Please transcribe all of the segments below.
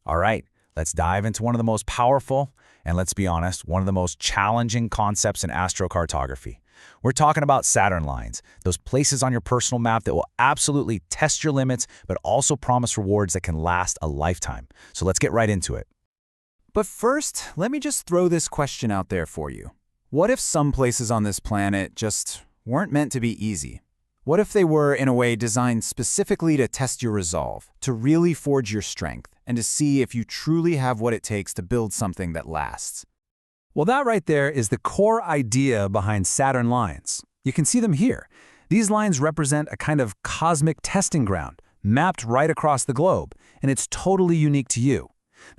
All right, let's dive into one of the most powerful, and let's be honest, one of the most challenging concepts in astrocartography. We're talking about Saturn lines, those places on your personal map that will absolutely test your limits, but also promise rewards that can last a lifetime. So let's get right into it. But first, let me just throw this question out there for you. What if some places on this planet just weren't meant to be easy? What if they were, in a way, designed specifically to test your resolve, to really forge your strength, and to see if you truly have what it takes to build something that lasts? Well, that right there is the core idea behind Saturn lines. You can see them here. These lines represent a kind of cosmic testing ground, mapped right across the globe, and it's totally unique to you.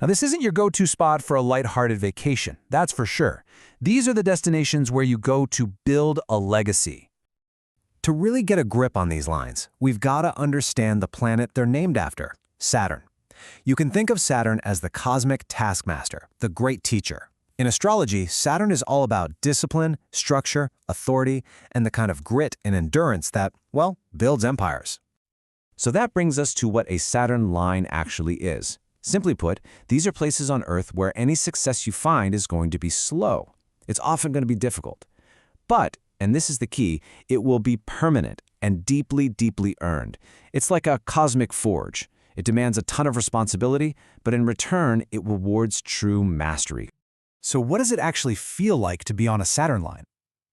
Now, this isn't your go-to spot for a lighthearted vacation, that's for sure. These are the destinations where you go to build a legacy. To really get a grip on these lines, we've got to understand the planet they're named after, Saturn. You can think of Saturn as the cosmic taskmaster, the great teacher. In astrology, Saturn is all about discipline, structure, authority, and the kind of grit and endurance that, well, builds empires. So that brings us to what a Saturn line actually is. Simply put, these are places on Earth where any success you find is going to be slow. It's often going to be difficult. But, and this is the key, it will be permanent and deeply, deeply earned. It's like a cosmic forge. It demands a ton of responsibility, but in return, it rewards true mastery. So what does it actually feel like to be on a Saturn line?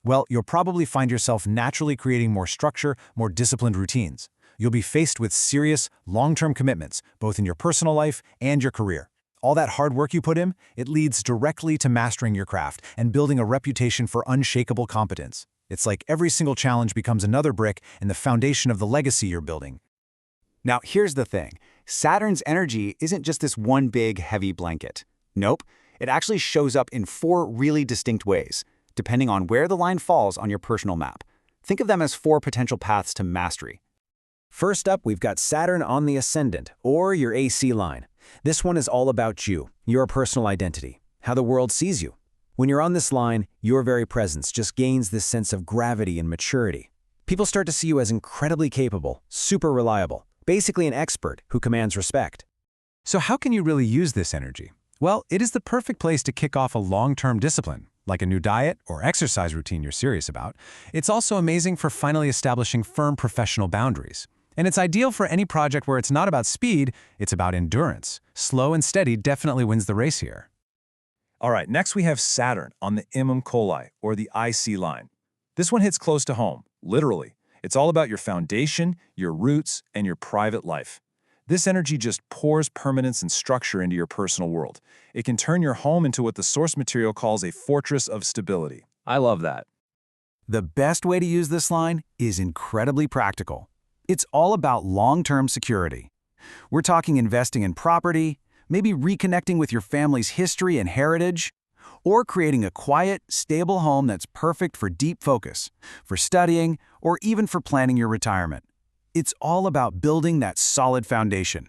Well, you'll probably find yourself naturally creating more structure, more disciplined routines. You'll be faced with serious, long-term commitments, both in your personal life and your career. All that hard work you put in, it leads directly to mastering your craft and building a reputation for unshakable competence. It's like every single challenge becomes another brick in the foundation of the legacy you're building. Now, here's the thing. Saturn's energy isn't just this one big, heavy blanket. Nope. It actually shows up in 4 really distinct ways, depending on where the line falls on your personal map. Think of them as 4 potential paths to mastery. First up, we've got Saturn on the ascendant, or your AC line. This one is all about you, your personal identity, how the world sees you. When you're on this line, your very presence just gains this sense of gravity and maturity. People start to see you as incredibly capable, super reliable, basically an expert who commands respect. So how can you really use this energy? Well, it is the perfect place to kick off a long-term discipline, like a new diet or exercise routine you're serious about. It's also amazing for finally establishing firm professional boundaries. And it's ideal for any project where it's not about speed, it's about endurance. Slow and steady definitely wins the race here. All right, next we have Saturn on the Imum Coli, or the IC line. This one hits close to home, literally. It's all about your foundation, your roots, and your private life. This energy just pours permanence and structure into your personal world. It can turn your home into what the source material calls a fortress of stability. I love that. The best way to use this line is incredibly practical. It's all about long-term security. We're talking investing in property, maybe reconnecting with your family's history and heritage, or creating a quiet, stable home that's perfect for deep focus, for studying, or even for planning your retirement. It's all about building that solid foundation.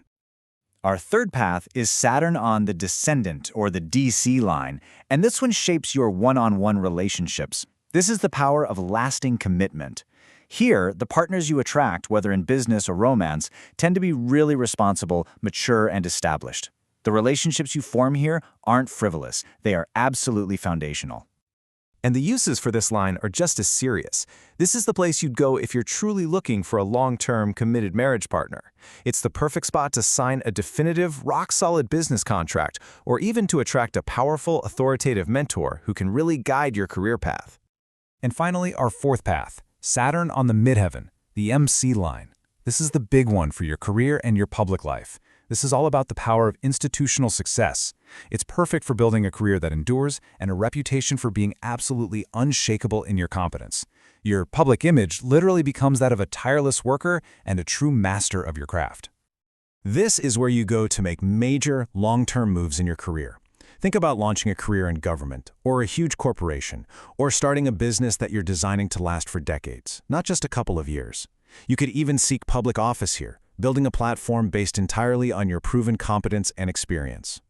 Our third path is Saturn on the descendant, or the DC line, and this one shapes your one-on-one relationships. This is the power of lasting commitment. Here, the partners you attract, whether in business or romance, tend to be really responsible, mature, and established. The relationships you form here aren't frivolous. They are absolutely foundational. And the uses for this line are just as serious. This is the place you'd go if you're truly looking for a long-term, committed marriage partner. It's the perfect spot to sign a definitive, rock-solid business contract, or even to attract a powerful, authoritative mentor who can really guide your career path. And finally, our fourth path, Saturn on the midheaven, the MC line. This is the big one for your career and your public life. This is all about the power of institutional success. It's perfect for building a career that endures and a reputation for being absolutely unshakable in your competence. Your public image literally becomes that of a tireless worker and a true master of your craft. This is where you go to make major, long-term moves in your career. Think about launching a career in government, or a huge corporation, or starting a business that you're designing to last for decades, not just a couple of years. You could even seek public office here, building a platform based entirely on your proven competence and experience.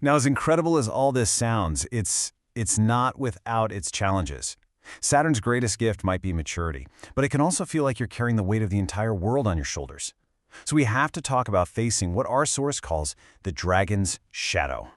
Now, as incredible as all this sounds, it's not without its challenges. Saturn's greatest gift might be maturity, but it can also feel like you're carrying the weight of the entire world on your shoulders. So we have to talk about facing what our source calls the dragon's shadow.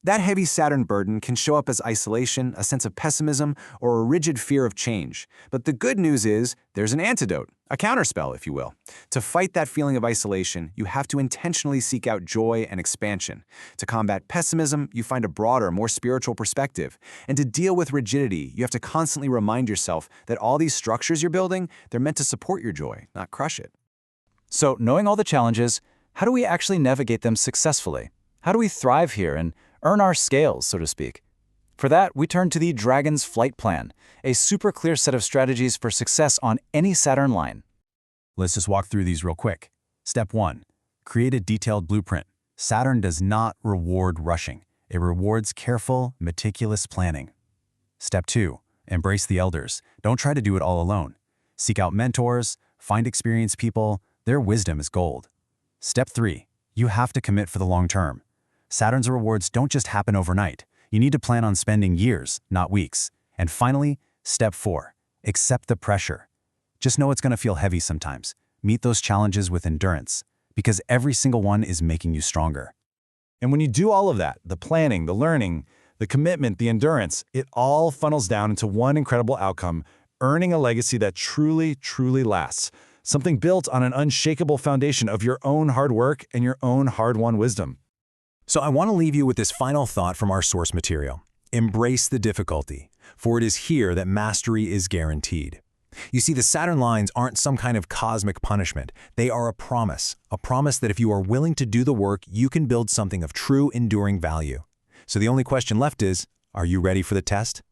That heavy Saturn burden can show up as isolation, a sense of pessimism, or a rigid fear of change. But the good news is there's an antidote, a counterspell, if you will. To fight that feeling of isolation, you have to intentionally seek out joy and expansion. To combat pessimism, you find a broader, more spiritual perspective. And to deal with rigidity, you have to constantly remind yourself that all these structures you're building, they're meant to support your joy, not crush it. So, knowing all the challenges, how do we actually navigate them successfully? How do we thrive here and earn our scales, so to speak? For that, we turn to the Dragon's Flight Plan, a super clear set of strategies for success on any Saturn line. Let's just walk through these real quick. Step 1. Create a detailed blueprint. Saturn does not reward rushing. It rewards careful, meticulous planning. Step 2. Embrace the elders. Don't try to do it all alone. Seek out mentors, find experienced people. Their wisdom is gold. Step 3. You have to commit for the long term. Saturn's rewards don't just happen overnight. You need to plan on spending years, not weeks. And finally, step 4. Accept the pressure. Just know it's going to feel heavy sometimes. Meet those challenges with endurance, because every single one is making you stronger. And when you do all of that, the planning, the learning, the commitment, the endurance, it all funnels down into one incredible outcome, earning a legacy that truly, truly lasts. Something built on an unshakable foundation of your own hard work and your own hard-won wisdom. So I want to leave you with this final thought from our source material. Embrace the difficulty, for it is here that mastery is guaranteed. You see, the Saturn lines aren't some kind of cosmic punishment. They are a promise that if you are willing to do the work, you can build something of true, enduring value. So the only question left is, are you ready for the test?